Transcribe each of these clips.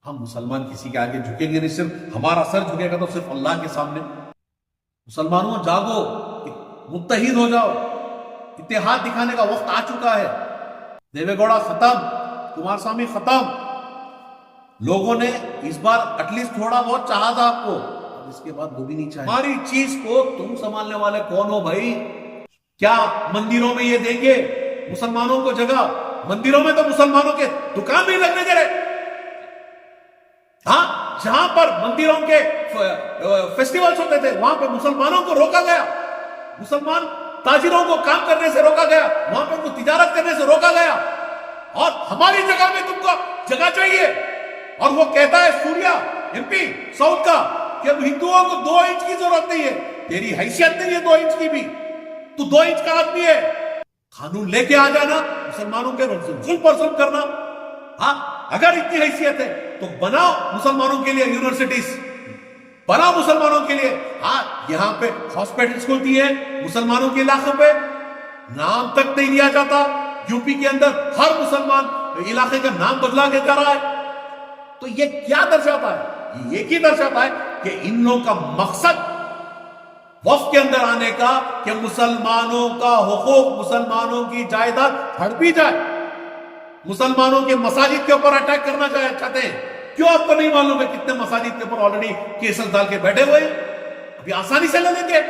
हम मुसलमान किसी के आगे झुकेंगे नहीं, सिर्फ हमारा सर झुकेगा तो सिर्फ अल्लाह के सामने। मुसलमानों जागो, मुत्तहिद हो जाओ, इत्तेहाद दिखाने का वक्त आ चुका है। देवेगौड़ा खत्म, कुमारस्वामी खत्म। लोगों ने इस बार एटलीस्ट थोड़ा बहुत चाहा था आपको, अब इसके बाद वो भी नहीं चाहिए। हमारी चीज को तुम संभालने वाले कौन हो भाई? क्या मंदिरों में ये देंगे मुसलमानों को जगह? मंदिरों में तो मुसलमानों के दुकान नहीं लगने दे रहे। हाँ, जहां पर मंदिरों के फेस्टिवल्स होते थे वहां पे मुसलमानों को रोका गया, मुसलमान ताजिरों को काम करने से रोका गया, वहां पे उनको तिजारत करने से रोका गया। और हमारी जगह में तुमको जगह चाहिए। और वो कहता है सूर्या एमपी साउथ का कि अब हिंदुओं को 2 इंच की जरूरत नहीं है। तेरी हैसियत नहीं है 2 इंच की भी, तू 2 इंच का आदमी है। कानून लेके आ जाना, मुसलमानों के जुल्म पर जुल्म करना। हाँ, अगर इतनी हैसियत है तो बनाओ मुसलमानों के लिए यूनिवर्सिटीज, बनाओ मुसलमानों के लिए। हाँ, यहां पे हॉस्पिटल्स खुलती है मुसलमानों के इलाकों पे, नाम तक नहीं लिया जाता। यूपी के अंदर हर मुसलमान इलाके का नाम बदला के जा रहा है। तो ये क्या दर्शाता है? ये ही दर्शाता है कि इन लोगों का मकसद वक्फ के अंदर आने का कि मुसलमानों का हुकूक, मुसलमानों की जायदाद हड़पी जाए, मुसलमानों के मसाजिद के ऊपर अटैक करना चाहते हैं। क्यों आपको नहीं मालूम है कितने मसाजिद के ऊपर ऑलरेडी केसेस डाल के बैठे हुए? अभी आसानी से ले लेंगे।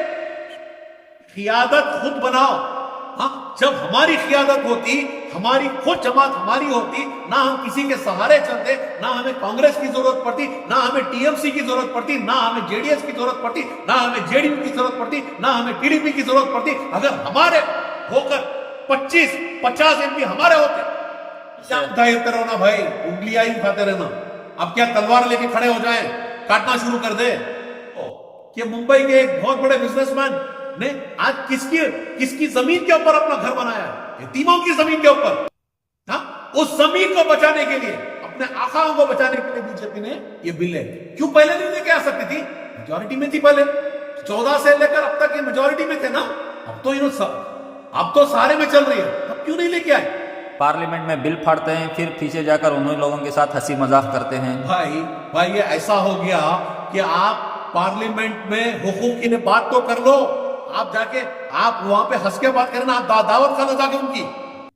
खियादत खुद बनाओ। हाँ, जब हमारी खियादत होती, हमारी खुद जमात हमारी होती, ना हम किसी के सहारे चलते, ना हमें कांग्रेस की जरूरत पड़ती, ना हमें टीएमसी की जरूरत पड़ती, ना हमें जेडीएस की जरूरत पड़ती, ना हमें जेडीयू की जरूरत पड़ती, ना हमें टीडीपी की जरूरत पड़ती। अगर हमारे होकर 25-50 एमपी हमारे होते, क्या उठाते रहना भाई, उंगलियां ही उठाते रहना। अब क्या तलवार लेके खड़े हो जाए, काटना शुरू कर दे? कि मुंबई के एक बहुत बड़े बिजनेसमैन ने आज किसकी जमीन के ऊपर अपना घर बनाया है? यतीमों की जमीन के ऊपर। हाँ, उस जमीन को बचाने के लिए, अपने आकाओं को बचाने के लिए बीजेपी ने ये बिल है। क्यों पहले नहीं लेके आ सकती थी? मेजोरिटी में थी पहले, 14 से लेकर अब तक ये मेजोरिटी में थे ना। अब तो सारे में चल रही है, अब क्यों नहीं लेके आए? पार्लियामेंट में बिल फाड़ते हैं, फिर पीछे जाकर उन्हीं लोगों के साथ हंसी मजाक करते हैं। भाई ये ऐसा हो गया कि आप पार्लियामेंट में हुकूक की बात तो कर लो, आप जाके आप वहां पे हंस के बात करें ना, आप दावत खाना जाके उनकी।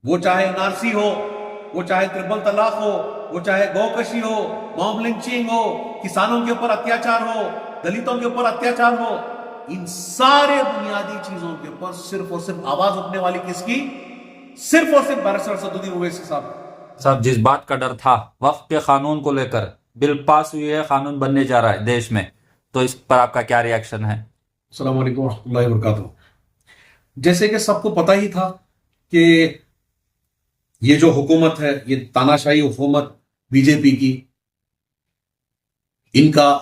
वो चाहे एनआरसी हो, वो चाहे ट्रिपल तलाक हो, वो चाहे गौकशी हो, मॉब लिंचिंग हो, किसानों के ऊपर अत्याचार हो, दलितों के ऊपर अत्याचार हो, इन सारे बुनियादी चीजों के ऊपर सिर्फ और सिर्फ आवाज उठने वाली किसकी? सिर्फ और सिर्फ बैरिस्टर असदुद्दीन ओवैसी साहब। जिस बात का डर था वक्फ के कानून को लेकर, बिल पास हुई है, कानून बनने जा रहा है देश में, तो इस पर आपका क्या रिएक्शन है? अस्सलाम वालेकुम रहमतुल्लाहि व बरकातुहू। जैसे कि सबको पता ही था कि ये जो हुकूमत है, ये तानाशाही हुकूमत बीजेपी की, इनका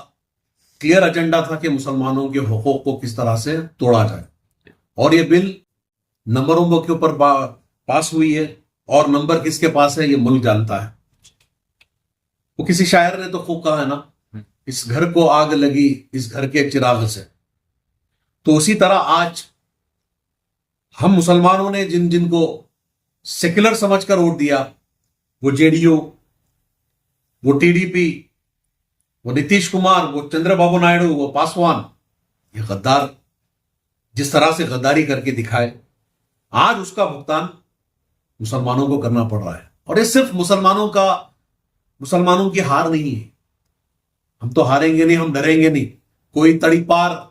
क्लियर एजेंडा था कि मुसलमानों के हुकूक को किस तरह से तोड़ा जाए। और ये बिल नंबरों के ऊपर पास हुई है, और नंबर किसके पास है ये मुल्क जानता है। वो किसी शायर ने तो खूब कहा है ना, इस घर को आग लगी इस घर के चिराग से। तो उसी तरह आज हम मुसलमानों ने जिन जिनको सेक्युलर समझकर वोट दिया, वो जेडीयू, वो टीडीपी, वो नीतीश कुमार, वो चंद्रबाबू नायडू, वो पासवान, ये गद्दार जिस तरह से गद्दारी करके दिखाए, आज उसका भुगतान मुसलमानों को करना पड़ रहा है। और ये सिर्फ मुसलमानों की हार नहीं है। हम तो हारेंगे नहीं, हम डरेंगे नहीं। कोई तड़ीपार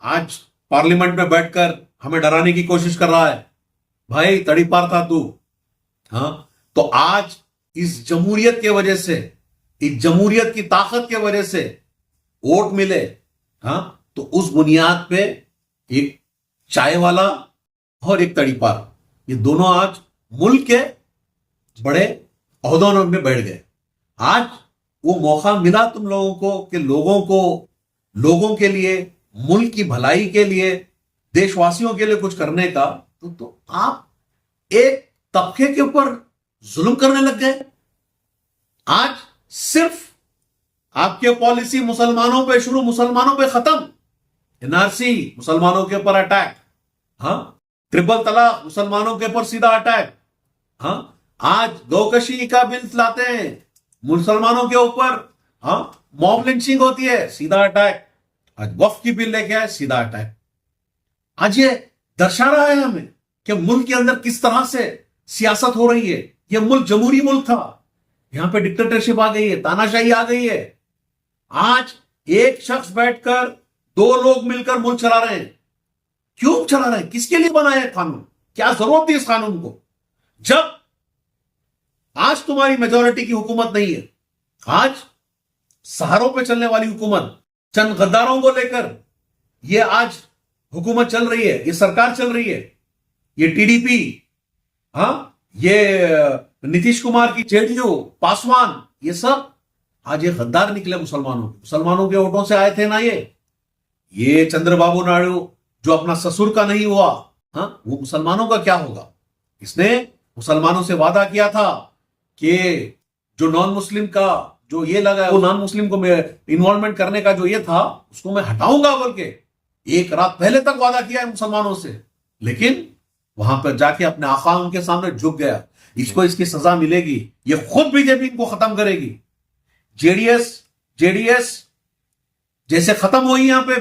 आज पार्लियामेंट में बैठकर हमें डराने की कोशिश कर रहा है। भाई तड़ीपार था तू। हाँ, तो आज इस जमहूरियत के वजह से, इस जमहूरियत की ताकत के वजह से वोट मिले। हाँ, तो उस बुनियाद पे एक चाय वाला और एक तड़ीपार, ये दोनों आज मुल्क के बड़े ओहदों में बैठ गए। आज वो मौका मिला तुम लोगों को कि लोगों के लिए, मुल्क की भलाई के लिए, देशवासियों के लिए कुछ करने का, तो आप एक तबके के ऊपर जुल्म करने लग गए। आज सिर्फ आपके पॉलिसी मुसलमानों पे शुरू, मुसलमानों पे खत्म। एनआरसी, मुसलमानों के ऊपर अटैक। हाँ, ट्रिपल तलाक, मुसलमानों के ऊपर सीधा अटैक। हाँ, आज गौकशी का बिल लाते हैं, मुसलमानों के ऊपर हाँ, मॉब लिंचिंग होती है, सीधा अटैक। आज वक्फ की बिल लेके आए, सीधा अटैक। आज ये दर्शा रहा है हमें कि मुल्क के अंदर किस तरह से सियासत हो रही है। ये मुल्क जमहूरी मुल्क था, यहां पे डिक्टेटरशिप आ गई है, तानाशाही आ गई है। आज एक शख्स बैठकर 2 लोग मिलकर मुल्क चला रहे हैं। क्यों चला रहे हैं? किसके लिए बनाया है कानून? क्या जरूरत थी इस कानून को? जब आज तुम्हारी मेजोरिटी की हुकूमत नहीं है, आज सहारों पे चलने वाली हुकूमत, चंद गद्दारों को लेकर ये आज हुकूमत चल रही है, ये सरकार चल रही है, ये टीडीपी, हाँ, ये नीतीश कुमार की जेडीयू, पासवान, ये सब आज ये गद्दार निकले मुसलमानों के वोटों से आए थे ना। ये चंद्रबाबू नायडू जो अपना ससुर का नहीं हुआ, हाँ, वो मुसलमानों का क्या होगा? इसने मुसलमानों से वादा किया था कि जो नॉन मुस्लिम का जो ये लगा, वो नॉन मुस्लिम को इन्वॉल्वमेंट करने का जो ये था, उसको मैं हटाऊंगा बोल के एक रात पहले तक वादा किया है मुसलमानों से। लेकिन वहां पर जाके अपने आका उनके सामने झुक गया। इसको इसकी सजा मिलेगी। ये खुद बीजेपी इनको खत्म करेगी। जेडीएस जैसे खत्म हुई यहां पे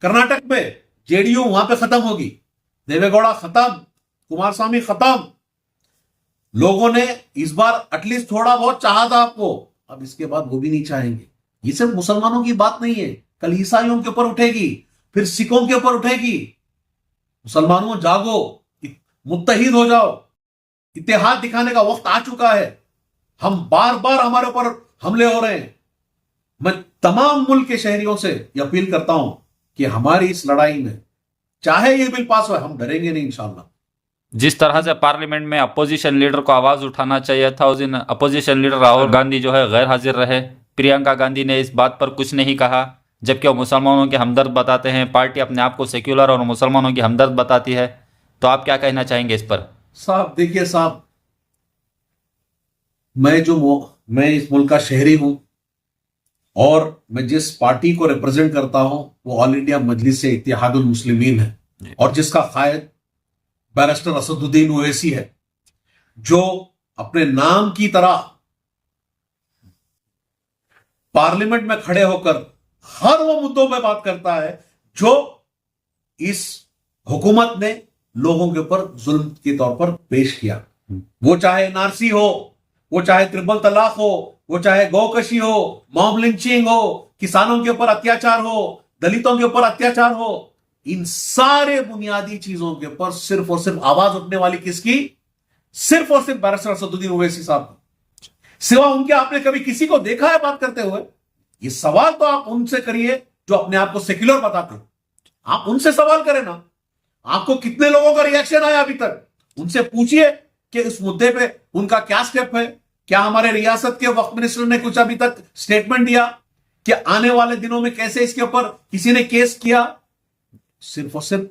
कर्नाटक में, जेडीयू वहां पे खत्म होगी। देवेगौड़ा खत्म, कुमारस्वामी खत्म। लोगों ने इस बार एटलीस्ट थोड़ा बहुत चाहा था आपको, अब इसके बाद वो भी नहीं चाहेंगे। ये सिर्फ मुसलमानों की बात नहीं है, कल ईसाइयों के ऊपर उठेगी, फिर सिखों के ऊपर उठेगी। मुसलमानों जागो, मुत्तहिद हो जाओ। इत्तेहाद दिखाने का वक्त आ चुका है। हम बार बार हमारे ऊपर हमले हो रहे हैं। मैं तमाम मुल्क के शहरियों से यह अपील करता हूं कि हमारी इस लड़ाई में चाहे ये बिल पास हो, हम डरेंगे नहीं इंशाअल्लाह। जिस तरह से पार्लियामेंट में अपोजिशन लीडर को आवाज उठाना चाहिए था, उस दिन अपोजिशन लीडर राहुल गांधी जो है गैर हाजिर रहे। प्रियंका गांधी ने इस बात पर कुछ नहीं कहा, जबकि वो मुसलमानों के हमदर्द बताते हैं। पार्टी अपने आप को सेक्युलर और मुसलमानों की हमदर्द बताती है। तो आप क्या कहना चाहेंगे इस पर? साहब देखिए साहब, मैं इस मुल्क का शहरी हूं और मैं जिस पार्टी को रिप्रेजेंट करता हूं वो ऑल इंडिया मजलिस इत्तेहादुल मुस्लिमीन है, और जिसका कायद बैरिस्टर असदुद्दीन ओवैसी है, जो अपने नाम की तरह पार्लियामेंट में खड़े होकर हर वो मुद्दों में बात करता है जो इस हुकूमत ने लोगों के ऊपर जुल्म के तौर पर पेश किया। वो चाहे एनआरसी हो, वो चाहे ट्रिपल तलाक हो, वो चाहे गौकशी हो, मॉब लिंचिंग हो, किसानों के ऊपर अत्याचार हो, दलितों के ऊपर अत्याचार हो, इन सारे बुनियादी चीजों के ऊपर सिर्फ और सिर्फ आवाज उठने वाली किसकी? सिर्फ और सिर्फ बैरिस्टर असदुद्दीन ओवैसी साहब। सिवा उनके आपने कभी किसी को देखा है बात करते हुए? ये सवाल तो आप उनसे करिए जो अपने आप को सेक्युलर बताते हो। आप उनसे सवाल करें ना, आपको कितने लोगों का रिएक्शन आया अभी तक? उनसे पूछिए कि इस मुद्दे पे उनका क्या स्टेप है। क्या हमारे रियासत के वक्फ मिनिस्टर ने कुछ अभी तक स्टेटमेंट दिया कि आने वाले दिनों में कैसे इसके ऊपर किसी ने केस किया? सिर्फ और सिर्फ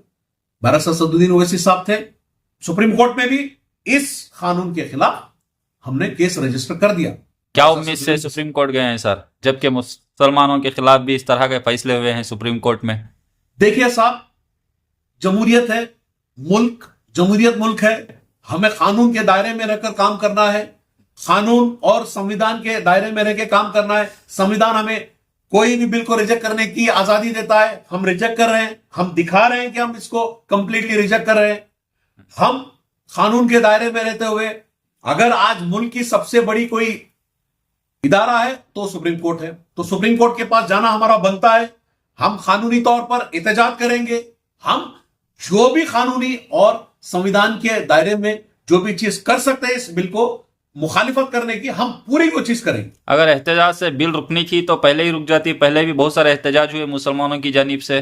बैरिस्टर असदुद्दीन ओवैसी साहब थे। सुप्रीम कोर्ट में भी इस कानून के खिलाफ हमने केस रजिस्टर कर दिया। क्या उम्मीद से सुप्रीम कोर्ट गए हैं सर, जबकि मुसलमानों के खिलाफ भी इस तरह के फैसले हुए हैं सुप्रीम कोर्ट में? देखिए साहब, जमहूरियत है, जमहूरियत मुल्क है। हमें कानून के दायरे में रहकर काम करना है, कानून और संविधान के दायरे में रहकर काम करना है। संविधान हमें कोई भी बिल को रिजेक्ट करने की आजादी देता है। हम रिजेक्ट कर रहे हैं, हम दिखा रहे हैं कि हम इसको कंप्लीटली रिजेक्ट कर रहे हैं। हम कानून के दायरे में रहते हुए, अगर आज मुल्क की सबसे बड़ी कोई इदारा है तो सुप्रीम कोर्ट है, तो सुप्रीम कोर्ट के पास जाना हमारा बनता है। हम कानूनी तौर पर एहतजाज करेंगे। हम जो भी कानूनी और संविधान के दायरे में जो भी चीज कर सकते हैं इस बिल को मुखालिफत करने की, हम पूरी कोशिश करेंगे। अगर एहतजाज से बिल रुकनी थी तो पहले ही रुक जाती। पहले भी बहुत सारे एहतजाज हुए मुसलमानों की जानिब से।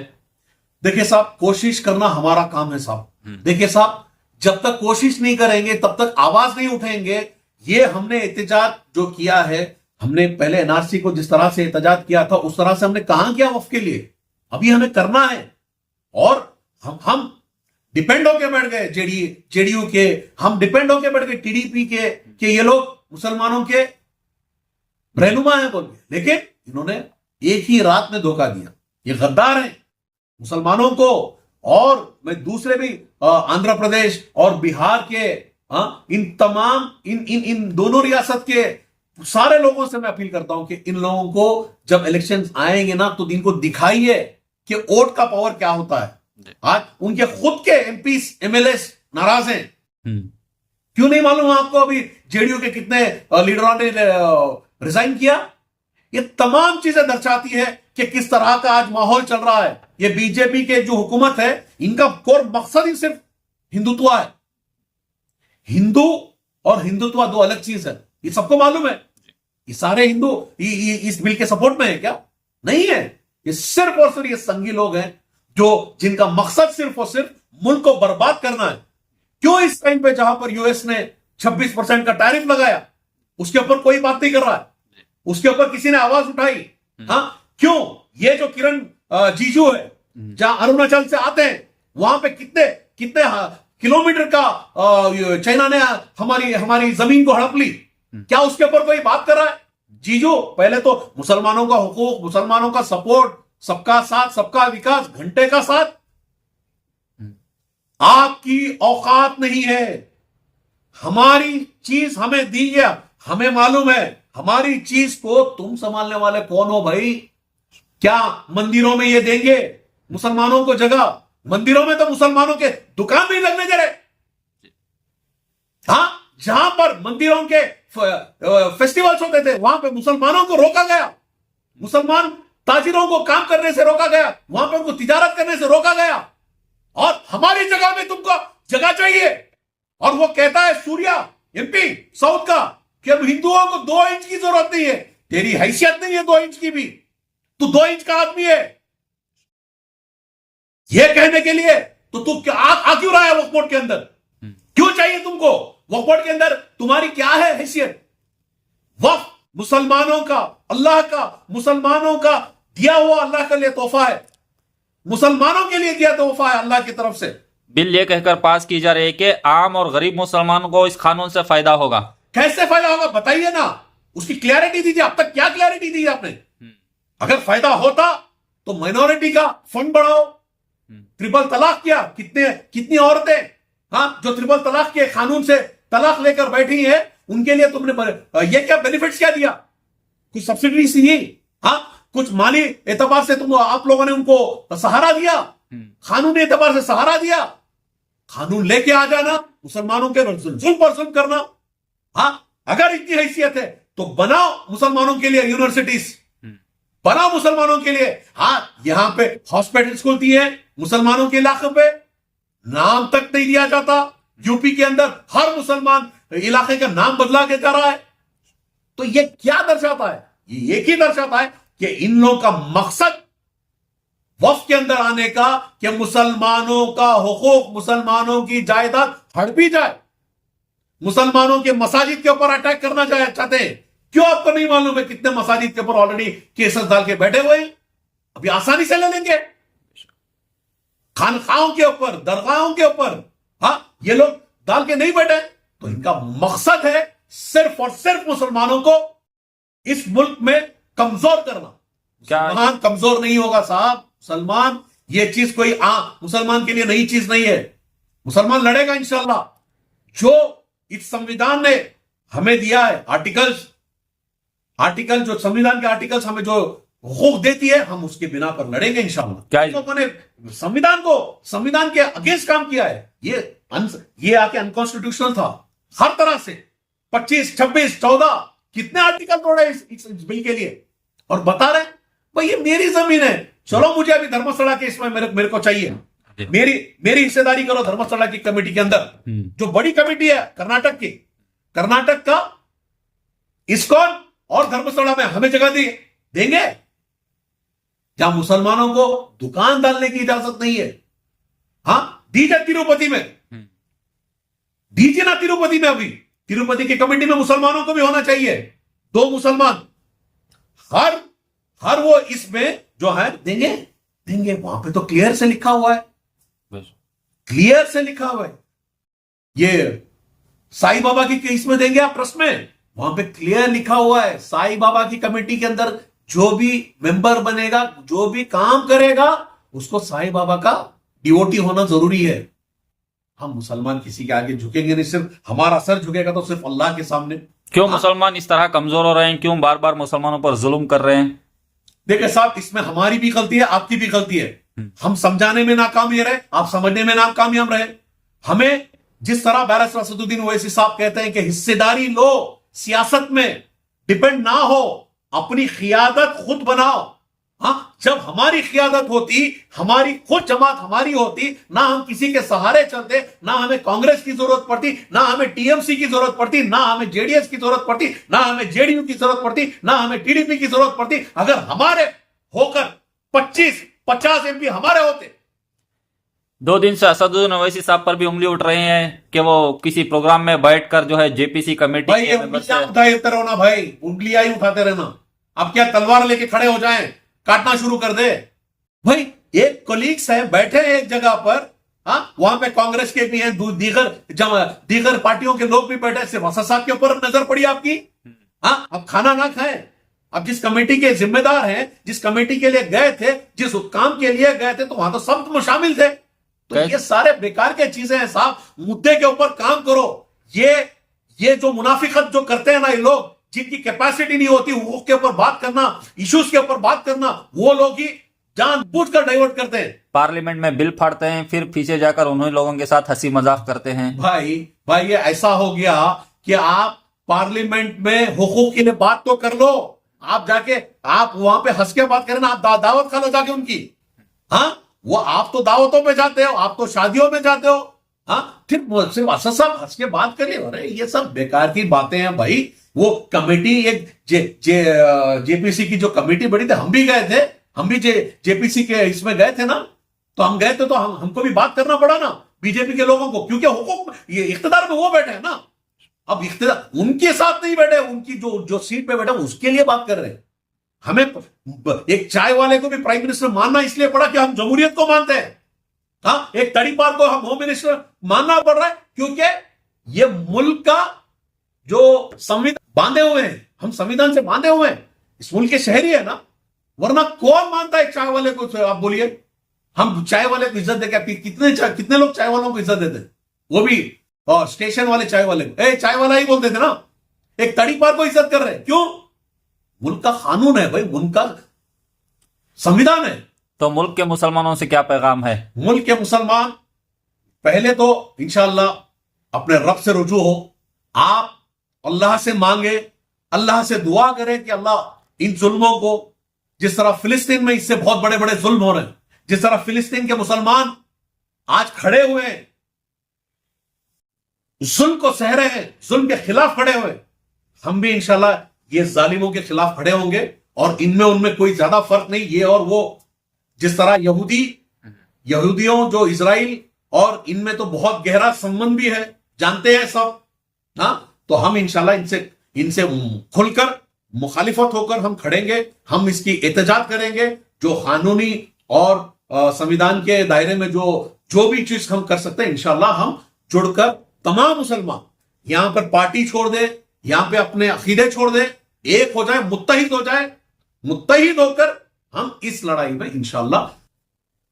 देखिए साहब, कोशिश करना हमारा काम है साहब। देखिए साहब, जब तक कोशिश नहीं करेंगे तब तक आवाज नहीं उठेंगे। ये हमने एहतजाज जो किया है, हमने पहले एनआरसी को जिस तरह से एहतजाज किया था उस तरह से हमने कहां किया वक्फ के लिए। अभी हमें करना है, और हम डिपेंड होके बैठ गए जेडीयू के, हम डिपेंड होके बैठ गए टीडीपी के ये लोग मुसलमानों के रहनुमा हैं बोल के। लेकिन इन्होंने एक ही रात में धोखा दिया। ये गद्दार हैं मुसलमानों को। और मैं दूसरे भी आंध्र प्रदेश और बिहार के इन तमाम इन दोनों रियासत के सारे लोगों से मैं अपील करता हूं कि इन लोगों को जब इलेक्शन आएंगे ना तो इनको दिखाइए कि वोट का पावर क्या होता है। आज उनके खुद के एमपी एमएलए नाराज हैं। क्यों नहीं मालूम आपको अभी जेडीयू के कितने लीडरों ने रिजाइन किया? ये तमाम चीजें दर्शाती है कि किस तरह का आज माहौल चल रहा है। ये बीजेपी के जो हुकूमत है इनका कोर मकसद ही सिर्फ हिंदुत्व है। हिंदू और हिंदुत्व दो अलग चीज है, ये सबको मालूम है। ये सारे हिंदू इस बिल के सपोर्ट में है क्या? नहीं है। ये सिर्फ और सिर्फ ये संघी लोग हैं जो जिनका मकसद सिर्फ और सिर्फ मुल्क को बर्बाद करना है। क्यों इस टाइम पे जहां पर यूएस ने 26% का टैरिफ लगाया उसके ऊपर कोई बात नहीं कर रहा है, उसके ऊपर किसी ने आवाज उठाई? हाँ, क्यों ये जो किरण जीजू है जहां अरुणाचल से आते हैं वहां पे कितने कितने किलोमीटर का चाइना ने हमारी जमीन को हड़प ली, क्या उसके ऊपर कोई बात कर रहा है? जीजू पहले तो मुसलमानों का हुकूक, मुसलमानों का सपोर्ट, सबका साथ सबका विकास, घंटे का साथ। आपकी औकात नहीं है। हमारी चीज हमें दी गया, हमें मालूम है हमारी चीज को तुम संभालने वाले कौन हो भाई? क्या मंदिरों में ये देंगे मुसलमानों को जगह? मंदिरों में तो मुसलमानों के दुकान नहीं लगने दे रहे। हाँ, जहां पर मंदिरों के फेस्टिवल्स होते थे वहां पे मुसलमानों को रोका गया, मुसलमान ताजिरों को काम करने से रोका गया, वहां पे उनको तिजारत करने से रोका गया। और हमारी जगह में तुमको जगह चाहिए। और वो कहता है सूर्या एमपी साउथ का कि अब हिंदुओं को 2 इंच की जरूरत नहीं है। तेरी हैसियत नहीं है 2 इंच की भी, तू 2 इंच का आदमी है। यह कहने के लिए तो तू आ क्यों रहा है वक्फ बोर्ड के अंदर? क्यों चाहिए तुमको वक्फ बोर्ड के अंदर? तुम्हारी क्या है हैसियत? वक्फ मुसलमानों का, अल्लाह का, मुसलमानों का दिया हुआ अल्लाह के लिए तोहफा है, मुसलमानों के लिए दिया तोहफा है अल्लाह की तरफ से। बिल ये कहकर पास की जा रही है कि आम और गरीब मुसलमानों को इस कानून से फायदा होगा। कैसे फायदा होगा बताइए ना, उसकी क्लैरिटी दीजिए। अब तक क्या क्लैरिटी दी आपने? अगर फायदा होता तो माइनॉरिटी का फंड बढ़ाओ, ट्रिपल तलाक किया, कितनी औरतें जो ट्रिपल तलाक के कानून से तलाक लेकर बैठी हैं उनके लिए तुमने ये क्या बेनिफिट्स क्या दिया? कुछ सब्सिडी दी? कुछ माली एतबार से आप लोगों ने उनको सहारा दिया, कानूनी एतबार से सहारा दिया। कानून लेके आ जाना, मुसलमानों के जुल्म पर जुल्म करना। अगर इतनी हैसियत है तो बनाओ मुसलमानों के लिए यूनिवर्सिटीज, बनाओ मुसलमानों के लिए। यहां पे हॉस्पिटल्स खुलती है मुसलमानों के इलाके पे, नाम तक नहीं दिया जाता। यूपी के अंदर हर मुसलमान इलाके का नाम बदला के जा रहा है। तो ये क्या दर्शाता है? ये एक ही दर्शाता है कि इन लोगों का मकसद वक्फ के अंदर आने का कि मुसलमानों का हुकूक, मुसलमानों की जायदाद हड़पी जाए, मुसलमानों के मसाजिद के ऊपर अटैक करना चाहते हैं। क्यों आपको नहीं मालूम है कितने मसाजिद के ऊपर ऑलरेडी केसेस डाल के बैठे हुए हैं? अभी आसानी से ले लेंगे। खानखाओं के ऊपर, दरगाहों के ऊपर ये लोग डाल के नहीं बैठे। तो इनका मकसद है सिर्फ और सिर्फ मुसलमानों को इस मुल्क में कमजोर करना। मुसलमान कमजोर नहीं होगा साहब। मुसलमान ये चीज कोई मुसलमान के लिए नई चीज नहीं है। मुसलमान लड़ेगा इंशाल्लाह। जो इस संविधान ने हमें दिया है, आर्टिकल जो संविधान के आर्टिकल्स हमें जो हुकूक देती है, हम उसके बिना पर लड़ेंगे इंशाल्लाह। क्या लोगों ने संविधान के अगेंस्ट काम किया है? ये आके अनकॉन्स्टिट्यूशनल था हर तरह से। 25, 26, 14 कितने आर्टिकल तोड़े इस बिल के लिए, और बता रहे भाई ये मेरी जमीन है, चलो मुझे अभी धर्मस्थला के इसमें मेरे को चाहिए, मेरी हिस्सेदारी करो धर्मस्थला की कमेटी के अंदर, जो बड़ी कमेटी है कर्नाटक की। कर्नाटक का इस्कॉन और धर्मस्थला में हमें जगह देंगे जहां मुसलमानों को दुकान डालने की इजाजत नहीं है। दीजिए तिरुपति में, दीजिए ना तिरुपति में। अभी तिरुपति की कमेटी में मुसलमानों को भी होना चाहिए, 2 मुसलमान हर वो इसमें जो है देंगे। वहां पे तो क्लियर से लिखा हुआ है, क्लियर से लिखा हुआ है। ये साईं बाबा की केस में देंगे आप ट्रस्ट में, वहां पे क्लियर लिखा हुआ है साईं बाबा की कमेटी के अंदर जो भी मेंबर बनेगा, जो भी काम करेगा, उसको साईं बाबा का डिवोटी होना जरूरी है। हम मुसलमान किसी के आगे झुकेंगे नहीं, सिर्फ हमारा सर झुकेगा तो सिर्फ अल्लाह के सामने। क्यों मुसलमान इस तरह कमजोर हो रहे हैं, क्यों बार बार मुसलमानों पर जुल्म कर रहे हैं? देखिए साहब, इसमें हमारी भी गलती है, आपकी भी गलती है। हम समझाने में नाकामयाब रहे, आप समझने में नाकामयाब रहे। हमें जिस तरह बैरिस्टर असदुद्दीन ओवैसी साहब कहते हैं कि हिस्सेदारी लो, सियासत में डिपेंड ना हो, अपनी खियादत खुद बनाओ। हाँ, जब हमारी खियादत होती, हमारी खुद जमात हमारी होती, ना हम किसी के सहारे चलते, ना हमें कांग्रेस की जरूरत पड़ती, ना हमें टीएमसी की जरूरत पड़ती, ना हमें जेडीएस की जरूरत पड़ती, ना हमें जेडीयू की जरूरत पड़ती, ना हमें टीडीपी की जरूरत पड़ती। अगर हमारे होकर 25-50 एमपी हमारे होते। 2 दिन से असदुद्दीन ओवैसी साहब पर भी उंगली उठ रही है कि वो किसी प्रोग्राम में बैठकर जो है जेपीसी कमेटी भाई, के ये मेंबर उंगलियां से उठाते रहो ना भाई, उंगलियां ही उठाते रहना। अब क्या तलवार लेके खड़े हो जाएं, काटना शुरू कर दे? भाई, एक कोलीग्स है, बैठे हैं एक जगह पर, हाँ, वहां पे कांग्रेस के भी हैं, दीगर पार्टियों के लोग भी बैठे, सिर्फ असद साहब के ऊपर नजर पड़ी आपकी। हाँ, अब खाना ना खाएं। अब जिस कमेटी के जिम्मेदार हैं, जिस कमेटी के लिए गए थे, जिस काम के लिए गए थे, तो वहां तो सब शामिल थे। तो ये सारे बेकार के चीजें हैं साहब, मुद्दे के ऊपर काम करो। ये जो मुनाफिकत जो करते हैं ना ये लोग, जिनकी कैपेसिटी नहीं होती वो के ऊपर बात करना, इश्यूज के ऊपर बात करना, वो लोग ही जानबूझकर डाइवर्ट करते हैं। पार्लियामेंट में बिल फाड़ते हैं, फिर पीछे जाकर उन्हीं लोगों के साथ हंसी मजाक करते हैं। भाई ये ऐसा हो गया कि आप पार्लियामेंट में हुकूक के लिए बात तो कर लो, आप जाके आप वहां पे हंस के बात करें ना, आप दावत खा लो जाके उनकी। हाँ, वो आप तो दावतों पे जाते हो, आप तो शादियों में जाते हो। हाँ, फिर सिर्फ असद साहब हंस के बात करिए। अरे ये सब बेकार की बातें हैं भाई। वो कमेटी एक जेपीसी की जो कमेटी बड़ी थी, हम भी गए थे, हम भी जेपीसी के इसमें गए थे ना, तो हम गए थे, तो हमको भी बात करना पड़ा ना बीजेपी के लोगों को, क्योंकि हुकूक ये इख्तिदार में वो बैठे हैं ना। अब इख्तिदार उनके साथ नहीं बैठे, उनकी जो सीट पे बैठे उसके लिए बात कर रहे हैं। हमें एक चाय वाले को भी प्राइम मिनिस्टर मानना इसलिए पड़ा कि हम जमहूरियत को मानते हैं। हाँ, एक तड़ीपार को हम होम मिनिस्टर मानना पड़ रहा है, क्योंकि ये मुल्क का जो संविधान बांधे हुए हैं, हम संविधान से बांधे हुए हैं, इस मुल्क के शहरी है ना। वरना कौन मानता है चाय वाले को? आप बोलिए, हम चाय वाले को इज्जत देते? कितने लोग चाय वालों को इज्जत देते, वो भी और स्टेशन वाले चाय वाले को चाय वाला ही बोलते थे ना। एक तड़ीपार को इज्जत कर रहे हैं, क्यों? मुल्क का कानून है भाई, मुल्क का संविधान है। तो मुल्क के मुसलमानों से क्या पैगाम है? मुल्क के मुसलमान पहले तो इंशाअल्लाह अपने रब से रुजू हो, आप अल्लाह से मांगे, अल्लाह से दुआ करें कि अल्लाह इन जुल्मों को, जिस तरह फिलिस्तीन में इससे बहुत बड़े बड़े जुल्म हो रहे हैं, जिस तरह फिलिस्तीन के मुसलमान आज खड़े हुए हैं, जुल्म को सह रहे हैं, जुल्म के खिलाफ खड़े हुए, हम भी इंशाल्लाह ये जालिमों के खिलाफ खड़े होंगे। और इनमें उनमें कोई ज्यादा फर्क नहीं, ये और वो। जिस तरह यहूदियों जो इजराइल, और इनमें तो बहुत गहरा संबंध भी है, जानते हैं सब। हाँ, तो हम इंशाल्लाह इनसे खुलकर मुखालिफत होकर हम खड़ेंगे, हम इसकी एहतजाज करेंगे। जो कानूनी और संविधान के दायरे में जो भी चीज हम कर सकते हैं, इंशाल्लाह हम जुड़कर तमाम मुसलमान यहां पर पार्टी छोड़ दे, यहां पे अपने अकीदे छोड़ दे, एक हो जाए, मुत्तहिद हो जाए, मुत्तहिद होकर हम इस लड़ाई में इंशाल्लाह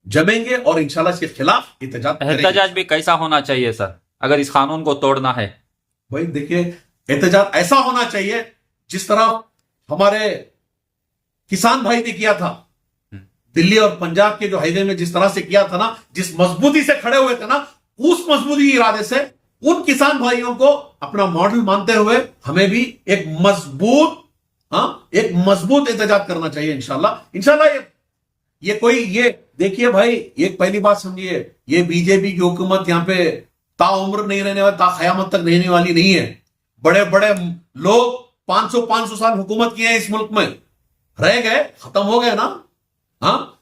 जमेंगे और इंशाल्लाह इसके खिलाफ एहतजाज भी कैसा होना चाहिए सर, अगर इस कानून को तोड़ना है? भाई देखिए, एहतजाज ऐसा होना चाहिए जिस तरह हमारे किसान भाई ने किया था दिल्ली और पंजाब के जो हाईवे में, जिस तरह से किया था ना, जिस मजबूती से खड़े हुए थे ना, उस मजबूती इरादे से उन किसान भाइयों को अपना मॉडल मानते हुए हमें भी एक मजबूत एहतजाज करना चाहिए। इंशाल्लाह ये देखिए भाई, एक पहली बात समझिए, ये बीजेपी की हुकूमत यहां पे ताउम्र नहीं रहने वाली, ताक़यामत तक रहने वाली नहीं है। बड़े बड़े लोग 500 साल हुकूमत किए हैं इस मुल्क में, रह गए, खत्म हो गए ना। हाँ,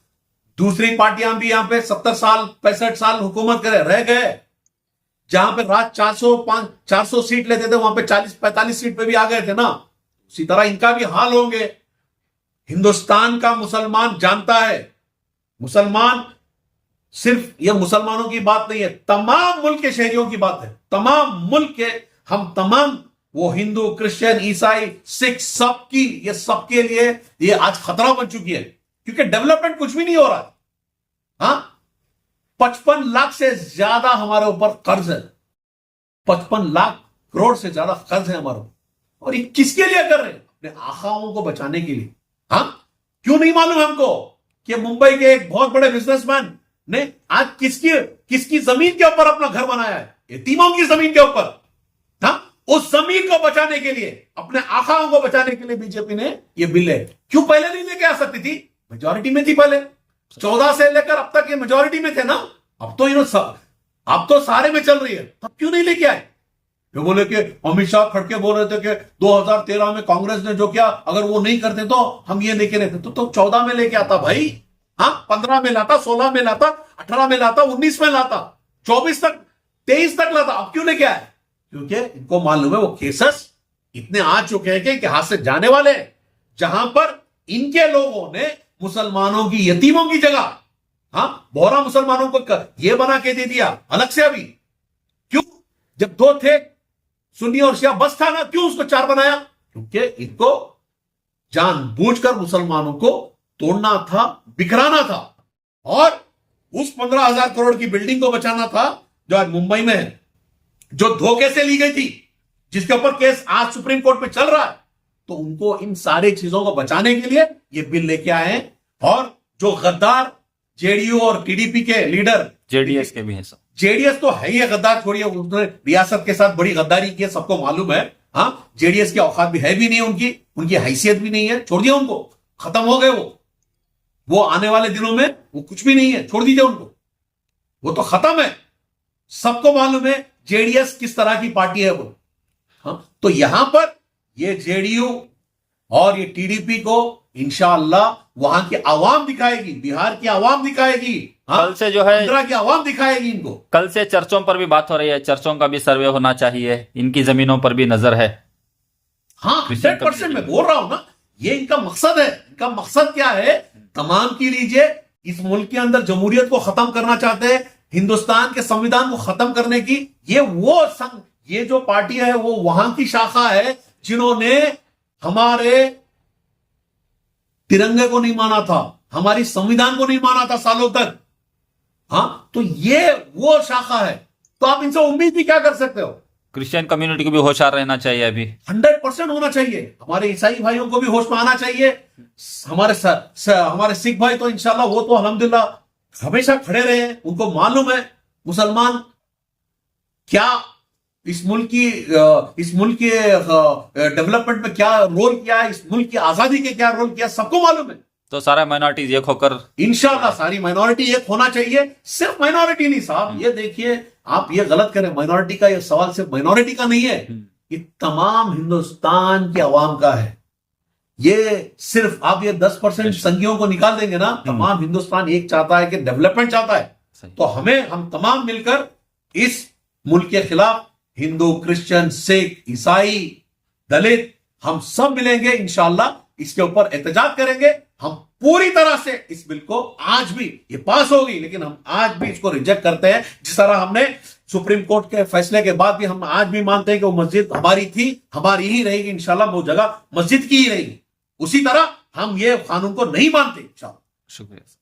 दूसरी पार्टियां भी यहां पे 70 साल 65 साल हुकूमत करे, रह गए। जहां पे रात 400 सीट लेते थे, वहां पे 40-45 सीट पे भी आ गए थे ना। उसी तरह इनका भी हाल होंगे। हिंदुस्तान का मुसलमान जानता है, मुसलमान सिर्फ ये मुसलमानों की बात नहीं है, तमाम मुल्क के शहरियों की बात है। तमाम मुल्क के हम तमाम, वो हिंदू, क्रिश्चियन, ईसाई, सिख, सबके लिए ये आज खतरा बन चुकी है, क्योंकि डेवलपमेंट कुछ भी नहीं हो रहा है। हाँ, 55 लाख से ज्यादा हमारे ऊपर कर्ज है, 55 लाख करोड़ से ज्यादा कर्ज है हमारे ऊपर। और ये किसके लिए कर रहे हैं? अपने आखाओं को बचाने के लिए। हाँ, क्यों नहीं मालूम हमको कि मुंबई के एक बहुत बड़े बिजनेसमैन ने आज किसकी जमीन के ऊपर अपना घर बनाया है? यतीमों की जमीन के ऊपर। हाँ, उस जमीन को बचाने के लिए, अपने आखाओं को बचाने के लिए बीजेपी ने ये बिल है। क्यों पहले नहीं लेके आ सकती थी? मेजॉरिटी में थी पहले, 14 से लेकर अब तक ये मेजॉरिटी में थे ना। अब तो सारे में चल रही है, तब क्यों नहीं लेके आए? जो बोले कि अमित शाह खड़के बोल रहे थे कि 2013 में कांग्रेस ने जो किया, अगर वो नहीं करते तो हम ये लेके रहते। तो 14 में लेके आता भाई। हाँ, 15 में लाता, 16 में लाता, 18 में लाता, 19 में लाता, 24 तक, 23 तक लाता। अब क्यों लेके आए? क्योंकि इनको मालूम है वो केसेस इतने आ चुके हैं कि हाथ से जाने वाले हैं, जहां पर इनके लोगों ने मुसलमानों की यतीमों की जगह, हाँ, बोहरा मुसलमानों को यह बना के दे दिया अलग से। अभी क्यों? जब 2 थे, सुन्नी और शिया बस था ना, क्यों उसको 4 बनाया? क्योंकि इनको जानबूझकर मुसलमानों को तोड़ना था, बिखराना था, और उस 15,000 करोड़ की बिल्डिंग को बचाना था जो आज मुंबई में है, जो धोखे से ली गई थी, जिसके ऊपर केस आज सुप्रीम कोर्ट में चल रहा है। तो उनको इन सारी चीजों को बचाने के लिए ये बिल लेके आए हैं। और जो गद्दार जेडीयू और टीडीपी के लीडर, जेडीएस के भी हैं सब। जेडीएस तो है ही है गद्दार, छोड़िए, उसने रियासत के साथ बड़ी गद्दारी की है, सबको मालूम है। हाँ, जेडीएस की औकात भी है भी नहीं, उनकी हैसियत भी नहीं है, छोड़ दिया उनको, खत्म हो गए वो आने वाले दिनों में वो कुछ भी नहीं है, छोड़ दीजिए उनको, वो तो खत्म है। सबको मालूम है जेडीएस किस तरह की पार्टी है वो। हाँ, तो यहां पर ये जेडीयू और ये टीडीपी को इंशाअल्लाह वहां की आवाम दिखाएगी, बिहार की आवाम दिखाएगी। हाँ, कल से जो है आंध्रा की आवाम दिखाएगी इनको। कल से चर्चों पर भी बात हो रही है, चर्चों का भी सर्वे होना चाहिए, इनकी जमीनों पर भी नजर है। हाँ, 100% मैं बोल रहा हूं ना, ये इनका मकसद है। इनका मकसद क्या है? तमाम की लीजिए, इस मुल्क के अंदर जमहूरियत को खत्म करना चाहते हैं, हिंदुस्तान के संविधान को खत्म करने की। ये जो पार्टी है वो वहां की शाखा है जिन्होंने हमारे तिरंगे को नहीं माना था, हमारी संविधान को नहीं माना था सालों तक। हाँ, तो ये वो शाखा है। तो आप इनसे उम्मीद भी क्या कर सकते हो? क्रिश्चियन कम्युनिटी को भी होशियार रहना चाहिए अभी। 100% होना चाहिए। हमारे ईसाई भाइयों को भी होश में आना चाहिए। हमारे सिख भाई तो इंशाल्लाह वो तो अल्हम्दुलिल्लाह हमेशा खड़े रहे हैं। उनको मालूम है मुसलमान क्या इस मुल्क के डेवलपमेंट में क्या रोल किया है, इस मुल्क की आजादी के क्या रोल किया, सबको मालूम है। तो सारा माइनॉरिटीज एक होकर इंशाल्लाह सारी माइनॉरिटी एक होना चाहिए। सिर्फ माइनॉरिटी नहीं साहब, ये देखिए आप ये गलत करें, माइनॉरिटी का ये सवाल सिर्फ माइनॉरिटी का नहीं है, ये तमाम हिंदुस्तान की आवाम का है। ये सिर्फ आप ये 10% संख्याओं को निकाल देंगे ना, तमाम हिंदुस्तान एक चाहता है कि डेवलपमेंट चाहता है। तो हम तमाम मिलकर इस मुल्क के खिलाफ, हिंदू, क्रिश्चियन, सिख, ईसाई, दलित, हम सब मिलेंगे इंशाल्लाह, इसके ऊपर एहतजाज करेंगे। हम पूरी तरह से इस बिल को, आज भी ये पास होगी लेकिन हम आज भी इसको रिजेक्ट करते हैं। जिस तरह हमने सुप्रीम कोर्ट के फैसले के बाद भी हम आज भी मानते हैं कि वो मस्जिद हमारी थी, हमारी ही रहेगी इंशाल्लाह, वो जगह मस्जिद की ही रहेगी। उसी तरह हम ये कानून को नहीं मानते इंशाल्लाह। शुक्रिया।